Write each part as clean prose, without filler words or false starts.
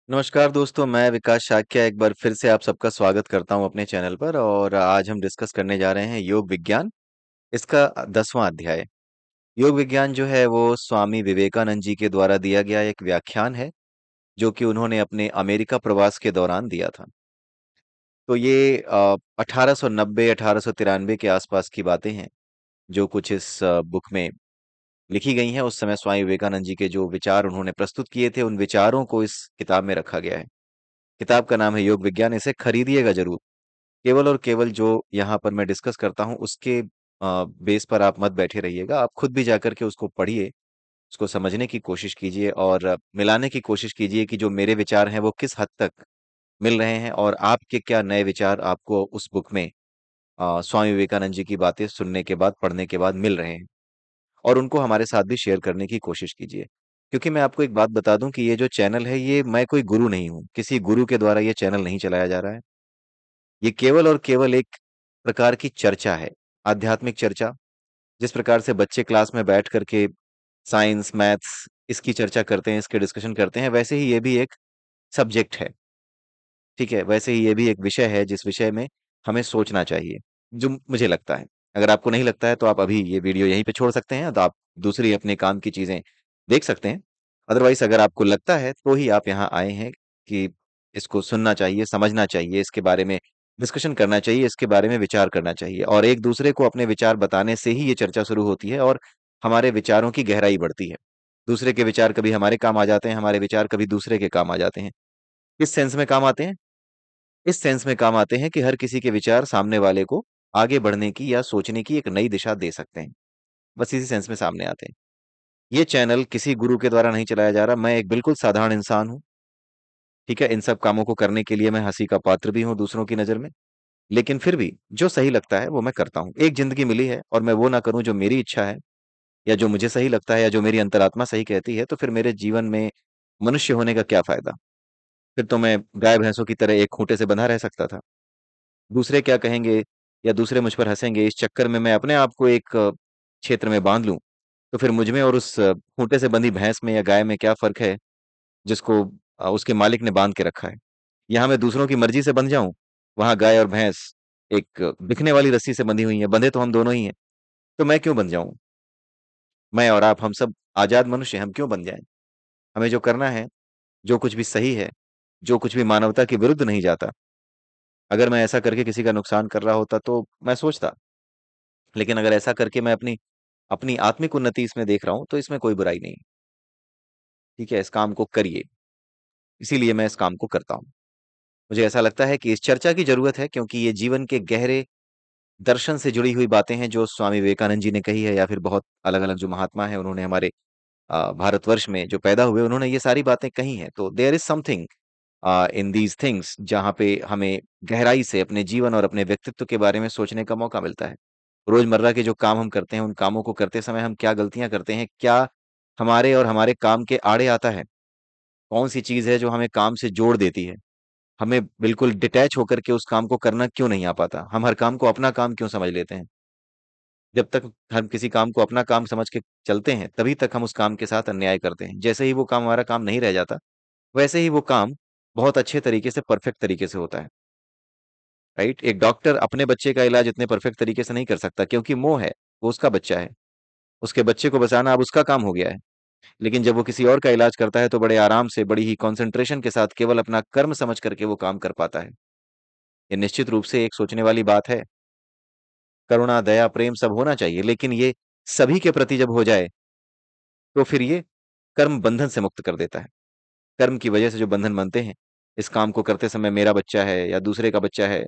नमस्कार दोस्तों, मैं विकास शाक्य एक बार फिर से आप सबका स्वागत करता हूं अपने चैनल पर। और आज हम डिस्कस करने जा रहे हैं योग विज्ञान, इसका 10वां अध्याय। योग विज्ञान जो है वो स्वामी विवेकानंद जी के द्वारा दिया गया एक व्याख्यान है, जो कि उन्होंने अपने अमेरिका प्रवास के दौरान दिया था। तो ये 1890 1893 के आसपास की बातें हैं, जो कुछ इस बुक में लिखी गई हैं। उस समय स्वामी विवेकानंद जी के जो विचार उन्होंने प्रस्तुत किए थे, उन विचारों को इस किताब में रखा गया है। किताब का नाम है योग विज्ञान। इसे खरीदिएगा जरूर। केवल और केवल जो यहाँ पर मैं डिस्कस करता हूँ उसके बेस पर आप मत बैठे रहिएगा। आप खुद भी जाकर के उसको पढ़िए, उसको समझने की कोशिश कीजिए और मिलाने की कोशिश कीजिए कि जो मेरे विचार हैं वो किस हद तक मिल रहे हैं और आपके क्या नए विचार आपको उस बुक में स्वामी विवेकानंद जी की बातें सुनने के बाद, पढ़ने के बाद मिल रहे हैं। और उनको हमारे साथ भी शेयर करने की कोशिश कीजिए। क्योंकि मैं आपको एक बात बता दूं कि ये जो चैनल है, ये मैं कोई गुरु नहीं हूँ, किसी गुरु के द्वारा ये चैनल नहीं चलाया जा रहा है। ये केवल और केवल एक प्रकार की चर्चा है, आध्यात्मिक चर्चा। जिस प्रकार से बच्चे क्लास में बैठ करके साइंस, मैथ्स इसकी चर्चा करते हैं, इसके डिस्कशन करते हैं, वैसे ही ये भी एक सब्जेक्ट है। ठीक है, वैसे ही ये भी एक विषय है जिस विषय में हमें सोचना चाहिए, जो मुझे लगता है। अगर आपको नहीं लगता है तो आप अभी ये वीडियो यहीं पे छोड़ सकते हैं, तो आप दूसरी अपने काम की चीजें देख सकते हैं। अदरवाइज अगर आपको लगता है तो ही आप यहाँ आए हैं कि इसको सुनना चाहिए, समझना चाहिए, इसके बारे में डिस्कशन करना चाहिए, इसके बारे में विचार करना चाहिए। और एक दूसरे को अपने विचार बताने से ही ये चर्चा शुरू होती है और हमारे विचारों की गहराई बढ़ती है। दूसरे के विचार कभी हमारे काम आ जाते हैं, हमारे विचार कभी दूसरे के काम आ जाते हैं। किस सेंस में काम आते हैं? इस सेंस में काम आते हैं कि हर किसी के विचार सामने वाले को आगे बढ़ने की या सोचने की एक नई दिशा दे सकते हैं। बस इसी सेंस में सामने आते हैं। ये चैनल किसी गुरु के द्वारा नहीं चलाया जा रहा। मैं एक बिल्कुल साधारण इंसान हूँ। ठीक है, इन सब कामों को करने के लिए मैं हंसी का पात्र भी हूँ दूसरों की नजर में। लेकिन फिर भी जो सही लगता है वो मैं करता हूँ। एक जिंदगी मिली है और मैं वो ना करूं जो मेरी इच्छा है, या जो मुझे सही लगता है, या जो मेरी अंतरात्मा सही कहती है, तो फिर मेरे जीवन में मनुष्य होने का क्या फायदा? फिर तो मैं गाय भैंसों की तरह एक खूंटे से बंधा रह सकता था। दूसरे क्या कहेंगे या दूसरे मुझ पर हंसेंगे, इस चक्कर में मैं अपने आप को एक क्षेत्र में बांध लूं, तो फिर मुझ में और उस खूंटे से बंधी भैंस में या गाय में क्या फर्क है, जिसको उसके मालिक ने बांध के रखा है? यहाँ मैं दूसरों की मर्जी से बंध जाऊं, वहां गाय और भैंस एक दिखने वाली रस्सी से बंधी हुई है, बंधे तो हम दोनों ही हैं। तो मैं क्यों बंध जाऊं? मैं और आप, हम सब आजाद मनुष्य हैं, हम क्यों बन जाएं? हमें जो करना है, जो कुछ भी सही है, जो कुछ भी मानवता के विरुद्ध नहीं जाता, अगर मैं ऐसा करके किसी का नुकसान कर रहा होता तो मैं सोचता। लेकिन अगर ऐसा करके मैं अपनी अपनी आत्मिक उन्नति इसमें देख रहा हूं, तो इसमें कोई बुराई नहीं। ठीक है, इस काम को करिए। इसीलिए मैं इस काम को करता हूं। मुझे ऐसा लगता है कि इस चर्चा की जरूरत है, क्योंकि ये जीवन के गहरे दर्शन से जुड़ी हुई बातें हैं जो स्वामी विवेकानंद जी ने कही है, या फिर बहुत अलग अलग जो महात्मा है उन्होंने हमारे भारतवर्ष में जो पैदा हुए, उन्होंने ये सारी बातें कही हैं। तो there is something in these things, जहाँ पे हमें गहराई से अपने जीवन और अपने व्यक्तित्व के बारे में सोचने का मौका मिलता है। रोजमर्रा के जो काम हम करते हैं, उन कामों को करते समय हम क्या गलतियां करते हैं, क्या हमारे और हमारे काम के आड़े आता है, कौन सी चीज है जो हमें काम से जोड़ देती है, हमें बिल्कुल डिटैच होकर के उस काम को करना क्यों नहीं आ पाता, हम हर काम को अपना काम क्यों समझ लेते हैं। जब तक हम किसी काम को अपना काम समझ के चलते हैं, तभी तक हम उस काम के साथ अन्याय करते हैं। जैसे ही वो काम हमारा काम नहीं रह जाता, वैसे ही वो काम बहुत अच्छे तरीके से, परफेक्ट तरीके से होता है। राइट? एक डॉक्टर अपने बच्चे का इलाज इतने परफेक्ट तरीके से नहीं कर सकता, क्योंकि मोह है, वो उसका बच्चा है। उसके बच्चे को बचाना अब उसका काम हो गया है। लेकिन जब वो किसी और का इलाज करता है, तो बड़े आराम से, बड़ी ही कंसंट्रेशन के साथ, केवल अपना कर्म समझ करके वो काम कर पाता है। ये निश्चित रूप से एक सोचने वाली बात है। करुणा, दया, प्रेम सब होना चाहिए, लेकिन ये सभी के प्रति जब हो जाए, तो फिर ये कर्म बंधन से मुक्त कर देता है। कर्म की वजह से जो बंधन बनते हैं, इस काम को करते समय मेरा बच्चा है या दूसरे का बच्चा है,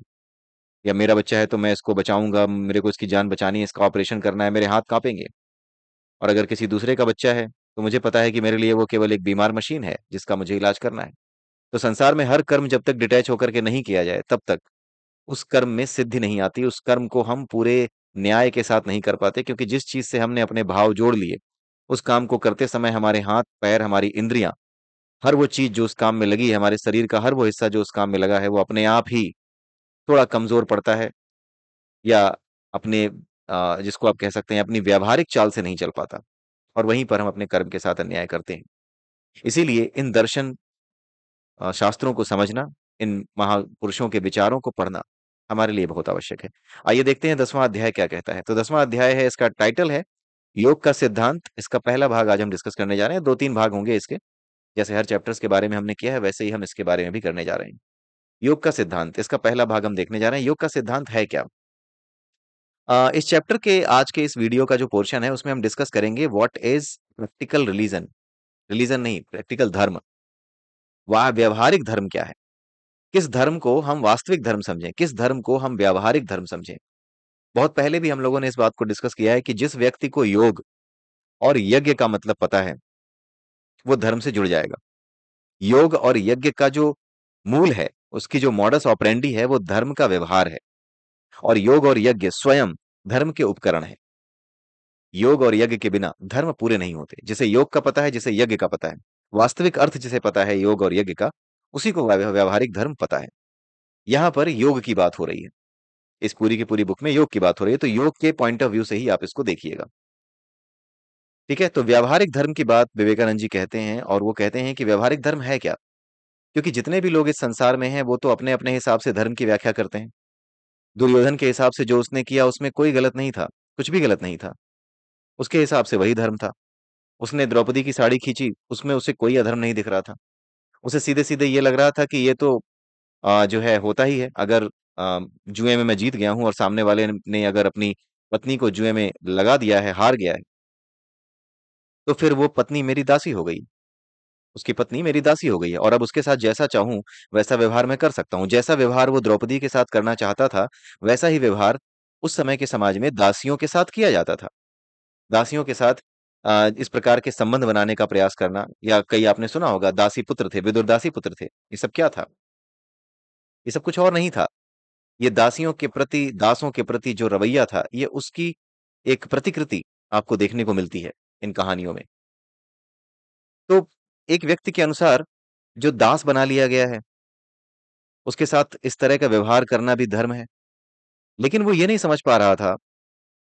या मेरा बच्चा है तो मैं इसको बचाऊंगा, मेरे को इसकी जान बचानी है, इसका ऑपरेशन करना है, मेरे हाथ कांपेंगे। और अगर किसी दूसरे का बच्चा है, तो मुझे पता है कि मेरे लिए वो केवल एक बीमार मशीन है जिसका मुझे इलाज करना है। तो संसार में हर कर्म जब तक डिटैच होकर के नहीं किया जाए, तब तक उस कर्म में सिद्धि नहीं आती। उस कर्म को हम पूरे न्याय के साथ नहीं कर पाते, क्योंकि जिस चीज से हमने अपने भाव जोड़ लिए, उस काम को करते समय हमारे हाथ पैर, हमारी इंद्रियां, हर वो चीज जो उस काम में लगी है, हमारे शरीर का हर वो हिस्सा जो उस काम में लगा है, वो अपने आप ही थोड़ा कमजोर पड़ता है, या अपने जिसको आप कह सकते हैं अपनी व्यावहारिक चाल से नहीं चल पाता। और वहीं पर हम अपने कर्म के साथ अन्याय करते हैं। इसीलिए इन दर्शन शास्त्रों को समझना, इन महापुरुषों के विचारों को पढ़ना हमारे लिए बहुत आवश्यक है। आइए देखते हैं 10वां अध्याय क्या कहता है। तो 10वां अध्याय है, इसका टाइटल है योग का सिद्धांत। इसका पहला भाग आज हम डिस्कस करने जा रहे हैं। 2-3 भाग होंगे इसके। जैसे हर चैप्टर्स के बारे में हमने किया है, वैसे ही हम इसके बारे में भी करने जा रहे हैं। योग का सिद्धांत, इसका पहला भाग हम देखने जा रहे हैं। योग का सिद्धांत है क्या? इस चैप्टर के आज के इस वीडियो का जो पोर्शन है, उसमें हम डिस्कस करेंगे what is practical religion. Religion नहीं, प्रैक्टिकल धर्म। वह व्यवहारिक धर्म क्या है? किस धर्म को हम वास्तविक धर्म समझें, किस धर्म को हम व्यावहारिक धर्म समझें। बहुत पहले भी हम लोगों ने इस बात को डिस्कस किया है कि जिस व्यक्ति को योग और यज्ञ का मतलब पता है, वो धर्म से जुड़ जाएगा। योग और यज्ञ का जो मूल है, उसकी जो मॉडस ऑपरेंडी है, वो धर्म का व्यवहार है। और योग और यज्ञ स्वयं धर्म के उपकरण है। योग और यज्ञ के बिना धर्म पूरे नहीं होते। जिसे योग का पता है, जिसे यज्ञ का पता है, वास्तविक अर्थ जिसे पता है योग और यज्ञ का, उसी को व्यावहारिक धर्म पता है। यहां पर योग की बात हो रही है। इस पूरी की पूरी बुक में योग की बात हो रही है, तो योग के पॉइंट ऑफ व्यू से ही आप इसको देखिएगा। ठीक है, तो व्यावहारिक धर्म की बात विवेकानंद जी कहते हैं, और वो कहते हैं कि व्यावहारिक धर्म है क्या। क्योंकि जितने भी लोग इस संसार में हैं, वो तो अपने अपने हिसाब से धर्म की व्याख्या करते हैं। दुर्योधन के हिसाब से जो उसने किया, उसमें कोई गलत नहीं था, कुछ भी गलत नहीं था। उसके हिसाब से वही धर्म था। उसने द्रौपदी की साड़ी खींची, उसमें उसे कोई अधर्म नहीं दिख रहा था। उसे सीधे सीधे ये लग रहा था कि ये तो जो है होता ही है। अगर जुए में मैं जीत गया हूं और सामने वाले ने अगर अपनी पत्नी को जुए में लगा दिया है, हार गया है, तो फिर वो पत्नी मेरी दासी हो गई। उसकी पत्नी मेरी दासी हो गई है, और अब उसके साथ जैसा चाहूं वैसा व्यवहार मैं कर सकता हूं। जैसा व्यवहार वो द्रौपदी के साथ करना चाहता था, वैसा ही व्यवहार उस समय के समाज में दासियों के साथ किया जाता था। दासियों के साथ इस प्रकार के संबंध बनाने का प्रयास करना, या कई आपने सुना होगा दासी पुत्र थे, विदुर दासी पुत्र थे। ये सब क्या था? ये सब कुछ और नहीं था। ये दासियों के प्रति, दासों के प्रति जो रवैया था, ये उसकी एक प्रतिकृति आपको देखने को मिलती है इन कहानियों में। तो एक व्यक्ति के अनुसार जो दास बना लिया गया है, उसके साथ इस तरह का व्यवहार करना भी धर्म है। लेकिन वो ये नहीं समझ पा रहा था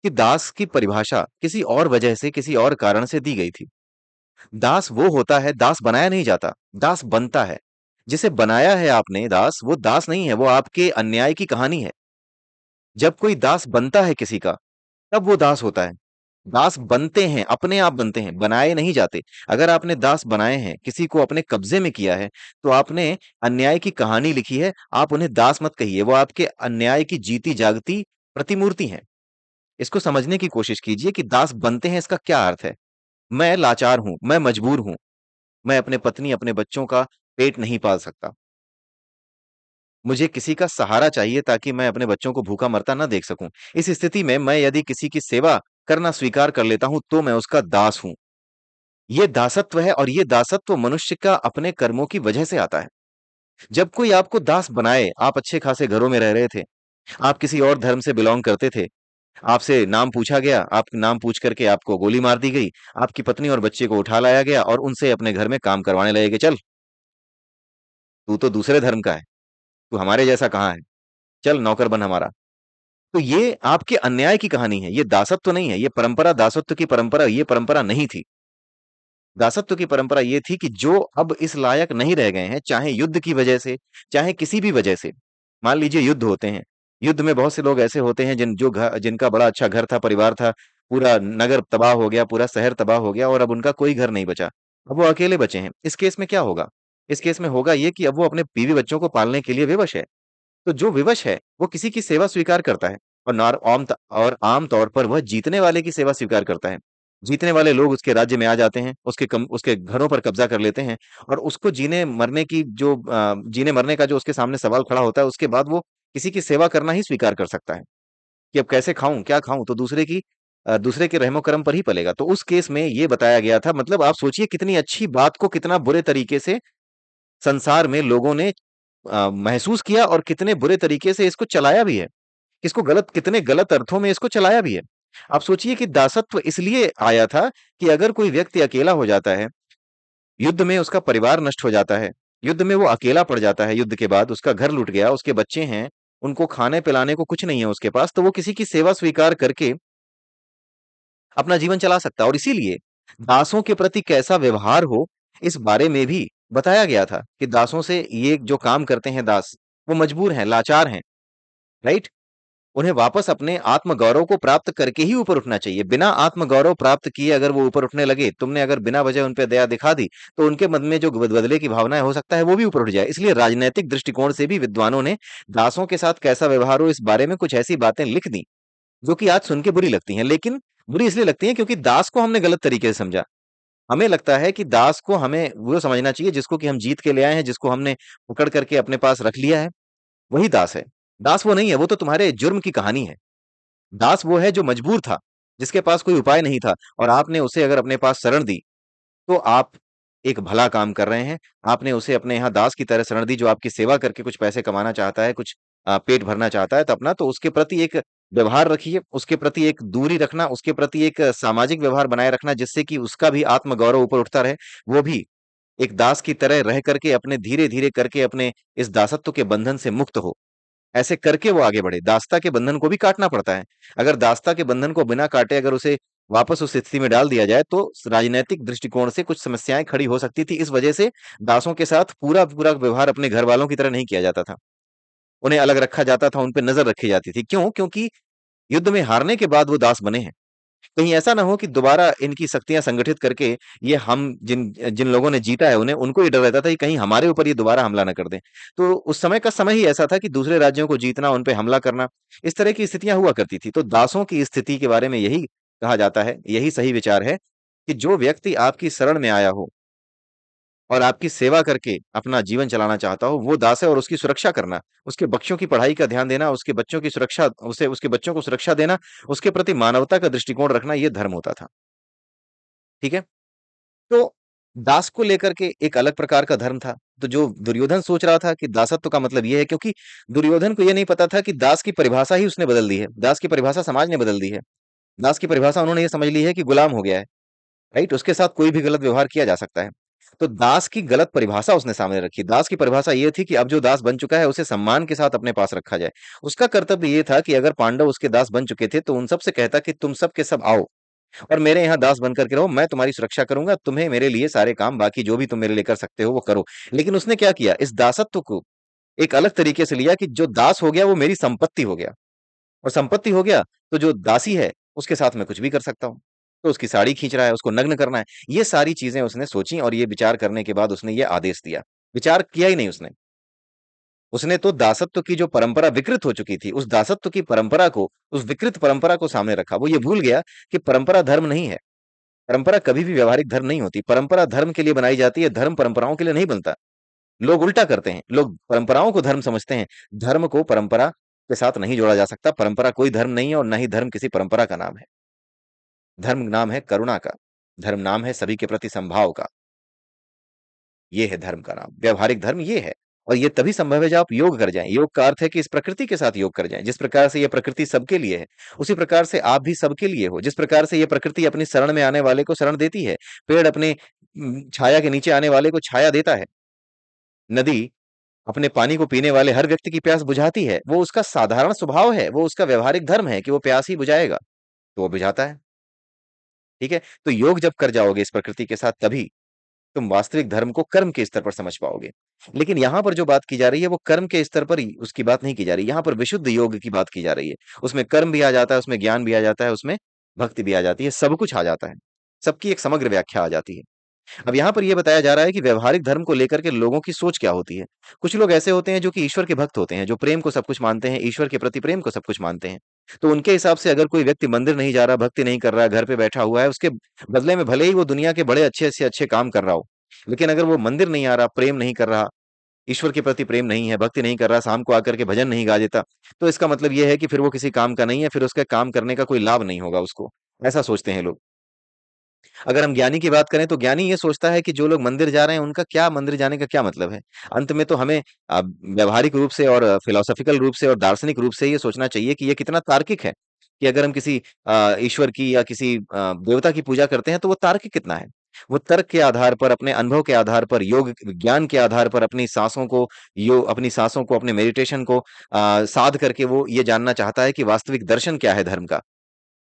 कि दास की परिभाषा किसी और वजह से, किसी और कारण से दी गई थी। दास वो होता है, दास बनाया नहीं जाता, दास बनता है। जिसे बनाया है आपने दास, वो दास नहीं है, वो आपके अन्याय की कहानी है। जब कोई दास बनता है किसी का, तब वो दास होता है। दास बनते हैं, अपने आप बनते हैं, बनाए नहीं जाते। अगर आपने दास बनाए हैं, किसी को अपने कब्जे में किया है, तो आपने अन्याय की कहानी लिखी है। आप उन्हें दास मत कहिए, वो आपके अन्याय की जीती जागती प्रतिमूर्ति हैं। इसको समझने की कोशिश कीजिए कि दास बनते हैं, इसका क्या अर्थ है। मैं लाचार हूं, मैं मजबूर हूं, मैं अपने पत्नी, अपने बच्चों का पेट नहीं पाल सकता। मुझे किसी का सहारा चाहिए ताकि मैं अपने बच्चों को भूखा मरता ना देख सकूं। इस स्थिति में मैं यदि किसी की सेवा करना स्वीकार कर लेता हूं, तो मैं उसका दास हूं। ये दासत्व है, और ये दासत्व मनुष्य का अपने कर्मों की वजह से आता है। जब कोई आपको दास बनाए, आप अच्छे खासे घरों में रह रहे थे, आप किसी और धर्म से बिलोंग करते थे, आपसे नाम पूछा गया, आप नाम पूछ करके आपको गोली मार दी गई, आपकी पत्नी और बच्चे को उठा लाया गया और उनसे अपने घर में काम करवाने लगे कि चल, तू तो दूसरे धर्म का है, तू हमारे जैसा कहाँ है, चल नौकर बन हमारा। तो ये आपके अन्याय की कहानी है, ये दासत्व तो नहीं है, ये परंपरा, दासत्व की परंपरा, ये परंपरा नहीं थी। दासत्व की परंपरा ये थी कि जो अब इस लायक नहीं रह गए हैं, चाहे युद्ध की वजह से, चाहे किसी भी वजह से। मान लीजिए युद्ध होते हैं, युद्ध में बहुत से लोग ऐसे होते हैं जिनका बड़ा अच्छा घर था, परिवार था, पूरा नगर तबाह हो गया, पूरा शहर तबाह हो गया, और अब उनका कोई घर नहीं बचा। अब वो अकेले बचे हैं। इस केस में क्या होगा? इस केस में होगा ये कि अब वो अपने बीवी बच्चों को पालने के लिए विवश है। तो जो विवश है, वो किसी की सेवा स्वीकार करता है, और आम तौर पर वह जीतने वाले की सेवा स्वीकार करता है। जीतने वाले लोग उसके राज्य में आ जाते हैं, उसके घरों पर कब्जा कर लेते हैं, और उसको जीने मरने का जो उसके सामने सवाल खड़ा होता है, उसके बाद वो किसी की सेवा करना ही स्वीकार कर सकता है कि अब कैसे खाऊं, क्या खाऊं, तो दूसरे के रहमो करम पर ही पलेगा। तो उस केस में ये बताया गया था। मतलब आप सोचिए कितनी अच्छी बात को कितना बुरे तरीके से संसार में लोगों ने महसूस किया, और कितने बुरे तरीके से इसको चलाया भी है। कितने गलत अर्थों में इसको चलाया भी है। आप सोचिए कि दासत्व इसलिए आया था कि अगर कोई व्यक्ति अकेला हो जाता है, युद्ध में उसका परिवार नष्ट हो जाता है, युद्ध में वो अकेला पड़ जाता है, युद्ध के बाद उसका घर लूट गया, उसके बच्चे हैं, उनको खाने पिलाने को कुछ नहीं है उसके पास, तो वो किसी की सेवा स्वीकार करके अपना जीवन चला सकता है। और इसीलिए दासों के प्रति कैसा व्यवहार हो, इस बारे में भी बताया गया था कि दासों से ये जो काम करते हैं दास, वो मजबूर हैं, लाचार हैं, राइट? उन्हें वापस अपने आत्मगौरव को प्राप्त करके ही ऊपर उठना चाहिए। बिना आत्मगौरव प्राप्त किए अगर वो ऊपर उठने लगे, तुमने अगर बिना वजह उन पे दया दिखा दी, तो उनके मन में जो बदले की भावनाएं हो सकता है वो भी ऊपर उठ जाए। इसलिए राजनैतिक दृष्टिकोण से भी विद्वानों ने दासों के साथ कैसा व्यवहार हो इस बारे में कुछ ऐसी बातें लिख दी जो कि आज सुन के बुरी लगती हैं, लेकिन बुरी इसलिए लगती हैं क्योंकि दास को हमने गलत तरीके से समझा। हमें लगता है कि दास को हमें वो समझना चाहिए जिसको कि हम जीत के ले आए हैं, जिसको हमने पकड़ करके अपने पास रख लिया है, वही दास है। दास वो नहीं है, वो तो तुम्हारे जुर्म की कहानी है। दास वो है जो मजबूर था, जिसके पास कोई उपाय नहीं था, और आपने उसे अगर अपने पास शरण दी, तो आप एक भला काम कर रहे हैं। आपने उसे अपने यहाँ दास की तरह शरण दी जो आपकी सेवा करके कुछ पैसे कमाना चाहता है, कुछ पेट भरना चाहता है तो अपना, तो उसके प्रति एक व्यवहार रखिए, उसके प्रति एक दूरी रखना, उसके प्रति एक सामाजिक व्यवहार बनाए रखना जिससे कि उसका भी आत्मगौरव ऊपर उठता रहे। वो भी एक दास की तरह रह करके अपने धीरे-धीरे करके अपने इस दासत्व के बंधन से मुक्त हो। ऐसे करके वो आगे बढ़े। दासता के बंधन को भी काटना पड़ता है। अगर दासता के बंधन को बिना काटे अगर उसे वापस उस स्थिति में डाल दिया जाए, तो राजनैतिक दृष्टिकोण से कुछ समस्याएँ खड़ी हो सकती थी। इस वजह से दासों के साथ पूरा-पूरा व्यवहार अपने घरवालों की तरह नहीं किया जाता था। उन्हें अलग रखा जाता था, उन पे नज़र रखी जाती थी। क्यों? क्योंकि युद्ध में हारने के बाद वो दास बने हैं। कहीं ऐसा ना हो कि दोबारा इनकी शक्तियाँ संगठित करके ये हम जिन जिन लोगों ने जीता है उन्हें, उनको ये डर रहता था कि कहीं हमारे ऊपर ये दोबारा हमला ना कर दें। तो उस समय का समय ही ऐसा था कि दूसरे राज्यों को जीतना, उन पे हमला करना, इस तरह की स्थितियाँ हुआ करती थी। तो दासों की स्थिति के बारे में यही कहा जाता है, यही सही विचार है कि जो व्यक्ति आपकी शरण में आया हो और आपकी सेवा करके अपना जीवन चलाना चाहता हो, वो दास है, और उसकी सुरक्षा करना, उसके बच्चों की पढ़ाई का ध्यान देना, उसके बच्चों की सुरक्षा, उसे उसके बच्चों को सुरक्षा देना, उसके प्रति मानवता का दृष्टिकोण रखना, ये धर्म होता था। ठीक है? तो दास को लेकर के एक अलग प्रकार का धर्म था। तो जो दुर्योधन सोच रहा था कि दासत्व का मतलब ये है, क्योंकि दुर्योधन को ये नहीं पता था कि दास की परिभाषा ही उसने बदल दी है। दास की परिभाषा समाज ने बदल दी है। दास की परिभाषा उन्होंने ये समझ ली है कि गुलाम हो गया है, राइट? उसके साथ कोई भी गलत व्यवहार किया जा सकता है। तो दास की गलत परिभाषा उसने सामने रखी। दास की परिभाषा ये थी कि अब जो दास बन चुका है उसे सम्मान के साथ अपने पास रखा जाए। उसका कर्तव्य ये था कि अगर पांडव उसके दास बन चुके थे तो उन सब से कहता कि तुम सब के सब आओ और मेरे यहाँ दास बनकर के रहो, मैं तुम्हारी सुरक्षा करूंगा, तुम्हें मेरे लिए सारे काम बाकी जो भी तुम मेरे लिए कर सकते हो वो करो। लेकिन उसने क्या किया, इस दासत्व को एक अलग तरीके से लिया कि जो दास हो गया वो मेरी संपत्ति हो गया, और संपत्ति हो गया तो जो दासी है उसके साथ मैं कुछ भी कर सकता हूँ। तो उसकी साड़ी खींच रहा है, उसको नग्न करना है, ये सारी चीजें उसने सोची, और ये विचार करने के बाद उसने ये आदेश दिया। विचार किया ही नहीं उसने। उसने तो दासत्व की जो परंपरा विकृत हो चुकी थी, उस दासत्व की परंपरा को, उस विकृत परंपरा को सामने रखा। वो ये भूल गया कि परंपरा धर्म नहीं है। परंपरा कभी भी व्यावहारिक धर्म नहीं होती। परंपरा धर्म के लिए बनाई जाती है, धर्म परंपराओं के लिए नहीं बनता। लोग उल्टा करते हैं। लोग परंपराओं को धर्म समझते हैं। धर्म को परंपरा के साथ नहीं जोड़ा जा सकता। परंपरा कोई धर्म नहीं है और ना ही धर्म किसी परंपरा का नाम है। धर्म नाम है करुणा का। धर्म नाम है सभी के प्रति समभाव का। ये है धर्म का नाम। व्यावहारिक धर्म ये है। और ये तभी संभव है जब आप योग कर जाएं। योग का अर्थ है कि इस प्रकृति के साथ योग कर जाएं। जिस प्रकार से ये प्रकृति सबके लिए है, उसी प्रकार से आप भी सबके लिए हो। जिस प्रकार से ये प्रकृति अपनी शरण में आने वाले को शरण देती है, पेड़ अपने छाया के नीचे आने वाले को छाया देता है, नदी अपने पानी को पीने वाले हर व्यक्ति की प्यास बुझाती है। वो उसका साधारण स्वभाव है, वो उसका व्यावहारिक धर्म है कि वो प्यास ही बुझाएगा, तो वो बुझाता है। ठीक है? तो योग जब कर जाओगे इस प्रकृति के साथ, तभी तुम वास्तविक धर्म को कर्म के स्तर पर समझ पाओगे। लेकिन यहाँ पर जो बात की जा रही है वो कर्म के स्तर पर ही उसकी बात नहीं की जा रही। यहाँ पर विशुद्ध योग की बात की जा रही है। उसमें कर्म भी आ जाता है, उसमें ज्ञान भी आ जाता है, उसमें भक्ति भी आ जाती है, सब कुछ आ जाता है। सबकी एक समग्र व्याख्या आ जाती है। अब यहाँ पर ये बताया जा रहा है कि व्यावहारिक धर्म को लेकर के लोगों की सोच क्या होती है। कुछ लोग ऐसे होते हैं जो कि ईश्वर के भक्त होते हैं, जो प्रेम को सब कुछ मानते हैं, ईश्वर के प्रति प्रेम को सब कुछ मानते हैं। तो उनके हिसाब से अगर कोई व्यक्ति मंदिर नहीं जा रहा, भक्ति नहीं कर रहा, घर पे बैठा हुआ है, उसके बदले में भले ही वो दुनिया के बड़े अच्छे से अच्छे काम कर रहा हो, लेकिन अगर वो मंदिर नहीं आ रहा, प्रेम नहीं कर रहा, ईश्वर के प्रति प्रेम नहीं है, भक्ति नहीं कर रहा, शाम को आकर के भजन नहीं गा देता, तो इसका मतलब ये है कि फिर वो किसी काम का नहीं है, फिर उसका काम करने का कोई लाभ नहीं होगा उसको। ऐसा सोचते हैं लोग। अगर हम ज्ञानी की बात करें तो ज्ञानी ये सोचता है कि जो लोग मंदिर जा रहे हैं उनका क्या, मंदिर जाने का क्या मतलब है। अंत में तो हमें व्यवहारिक रूप से और फिलोसॉफिकल रूप से और दार्शनिक रूप से ये सोचना चाहिए कि ये कितना तार्किक है, कि अगर हम किसी ईश्वर की या किसी देवता की पूजा करते हैं तो वो तार्किक कितना है। वो तर्क के आधार पर, अपने अनुभव के आधार पर, योग विज्ञान के आधार पर, अपनी सांसों को, अपनी सांसों को, अपने मेडिटेशन को साध करके वो ये जानना चाहता है कि वास्तविक दर्शन क्या है धर्म का।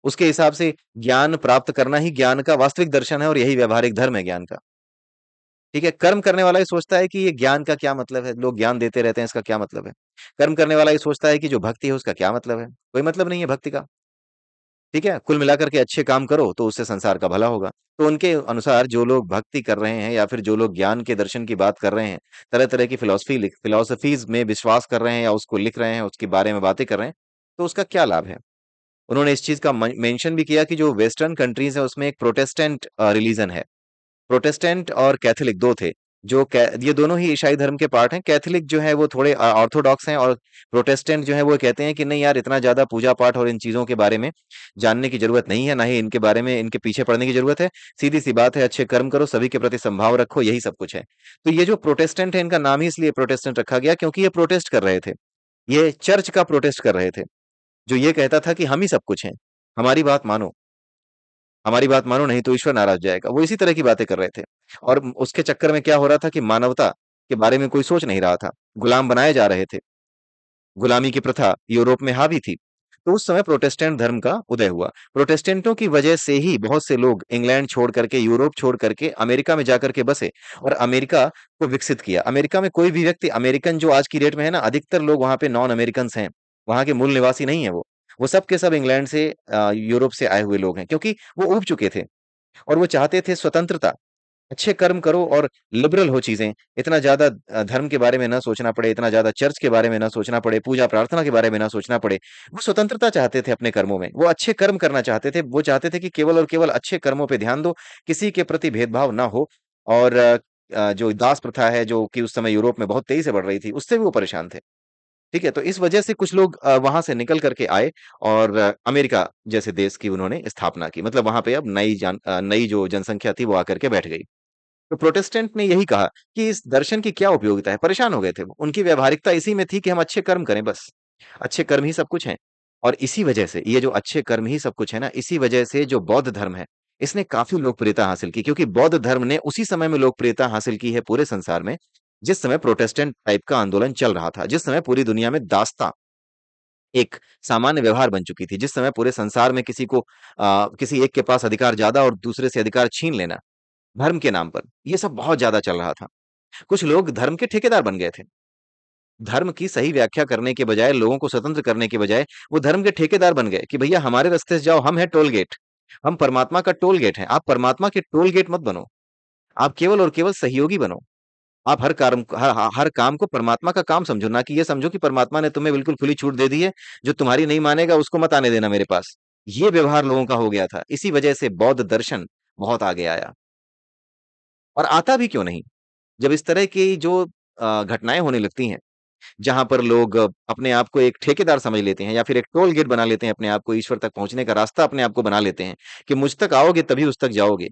उसके हिसाब से ज्ञान प्राप्त करना ही ज्ञान का वास्तविक दर्शन है, और यही व्यावहारिक धर्म है ज्ञान का। ठीक है। कर्म करने वाला ये सोचता है कि ये ज्ञान का क्या मतलब है, लोग ज्ञान देते रहते हैं, इसका क्या मतलब है। कर्म करने वाला ये सोचता है कि जो भक्ति है उसका क्या मतलब है, कोई मतलब नहीं है भक्ति का। ठीक है, कुल मिलाकर के अच्छे काम करो तो उससे संसार का भला होगा। तो उनके अनुसार जो लोग भक्ति कर रहे हैं या फिर जो लोग ज्ञान के दर्शन की बात कर रहे हैं, तरह तरह की फिलोसफीज में विश्वास कर रहे हैं या उसको लिख रहे हैं, उसके बारे में बातें कर रहे हैं, तो उसका क्या लाभ है। उन्होंने इस चीज का मेंशन भी किया कि जो वेस्टर्न कंट्रीज है उसमें एक प्रोटेस्टेंट रिलीजन है। प्रोटेस्टेंट और कैथोलिक दो थे। ये दोनों ही ईसाई धर्म के पार्ट हैं। कैथोलिक जो है वो थोड़े ऑर्थोडॉक्स हैं, और प्रोटेस्टेंट जो है वो कहते हैं कि नहीं यार, इतना ज्यादा पूजा पाठ और इन चीजों के बारे में जानने की जरूरत नहीं है, ना ही इनके बारे में इनके पीछे पड़ने की जरूरत है। सीधी सी बात है, अच्छे कर्म करो, सभी के प्रति संभाव रखो, यही सब कुछ है। तो ये जो प्रोटेस्टेंट है, इनका नाम ही इसलिए प्रोटेस्टेंट रखा गया क्योंकि ये प्रोटेस्ट कर रहे थे। ये चर्च का प्रोटेस्ट कर रहे थे, जो ये कहता था कि हम ही सब कुछ हैं, हमारी बात मानो, हमारी बात मानो, नहीं तो ईश्वर नाराज जाएगा। वो इसी तरह की बातें कर रहे थे। और उसके चक्कर में क्या हो रहा था कि मानवता के बारे में कोई सोच नहीं रहा था, गुलाम बनाए जा रहे थे। गुलामी की प्रथा यूरोप में हावी थी। तो उस समय प्रोटेस्टेंट धर्म का उदय हुआ। प्रोटेस्टेंटों की वजह से ही बहुत से लोग इंग्लैंड छोड़ करके, यूरोप छोड़ करके अमेरिका में जाकर के बसे और अमेरिका को विकसित किया। अमेरिका में कोई भी व्यक्ति अमेरिकन जो आज की डेट में है ना, अधिकतर लोग वहां पे नॉन अमेरिकन हैं, वहां के मूल निवासी नहीं है। वो सब के सब इंग्लैंड से, यूरोप से आए हुए लोग हैं, क्योंकि वो उब चुके थे और वो चाहते थे स्वतंत्रता। अच्छे कर्म करो और लिबरल हो चीजें, इतना ज्यादा धर्म के बारे में ना सोचना पड़े, इतना ज्यादा चर्च के बारे में ना सोचना पड़े, पूजा प्रार्थना के बारे में ना सोचना पड़े। वो स्वतंत्रता चाहते थे अपने कर्मों में, वो अच्छे कर्म करना चाहते थे, वो चाहते थे कि केवल और केवल अच्छे कर्मों पे ध्यान दो, किसी के प्रति भेदभाव ना हो। और जो दास प्रथा है, जो कि उस समय यूरोप में बहुत तेजी से बढ़ रही थी, उससे भी वो परेशान थे। ठीक है, तो इस वजह से कुछ लोग वहां से निकल करके आए और अमेरिका जैसे देश की उन्होंने स्थापना की। मतलब वहां पे अब नई जो जनसंख्या थी वो आकर के बैठ गई। तो प्रोटेस्टेंट ने यही कहा कि इस दर्शन की क्या उपयोगिता है। परेशान हो गए थे वो, उनकी व्यवहारिकता इसी में थी कि हम अच्छे कर्म करें, बस अच्छे कर्म ही सब कुछ है। और इसी वजह से ये जो अच्छे कर्म ही सब कुछ है ना, इसी वजह से जो बौद्ध धर्म है, इसने काफी लोकप्रियता हासिल की, क्योंकि बौद्ध धर्म ने उसी समय में लोकप्रियता हासिल की है पूरे संसार में, जिस समय प्रोटेस्टेंट टाइप का आंदोलन चल रहा था, जिस समय पूरी दुनिया में दास्ता एक सामान्य व्यवहार बन चुकी थी, जिस समय पूरे संसार में किसी एक के पास अधिकार ज्यादा और दूसरे से अधिकार छीन लेना धर्म के नाम पर, ये सब बहुत ज्यादा चल रहा था। कुछ लोग धर्म के ठेकेदार बन गए थे। धर्म की सही व्याख्या करने के बजाय, लोगों को स्वतंत्र करने के बजाय, वो धर्म के ठेकेदार बन गए कि भैया हमारे रास्ते से जाओ, हम है टोल गेट, हम परमात्मा का टोल गेट है। आप परमात्मा के टोल गेट मत बनो, आप केवल और केवल सहयोगी बनो। आप हर काम को परमात्मा का काम समझो, ना कि ये समझो कि परमात्मा ने तुम्हें बिल्कुल खुली छूट दे दी है, जो तुम्हारी नहीं मानेगा उसको मत आने देना मेरे पास। ये व्यवहार लोगों का हो गया था, इसी वजह से बौद्ध दर्शन बहुत आगे आया। और आता भी क्यों नहीं, जब इस तरह की जो घटनाएं होने लगती हैं, जहां पर लोग अपने आप को एक ठेकेदार समझ लेते हैं या फिर एक टोल गेट बना लेते हैं, अपने आप को ईश्वर तक पहुंचने का रास्ता अपने आप को बना लेते हैं कि मुझ तक आओगे तभी उस तक जाओगे।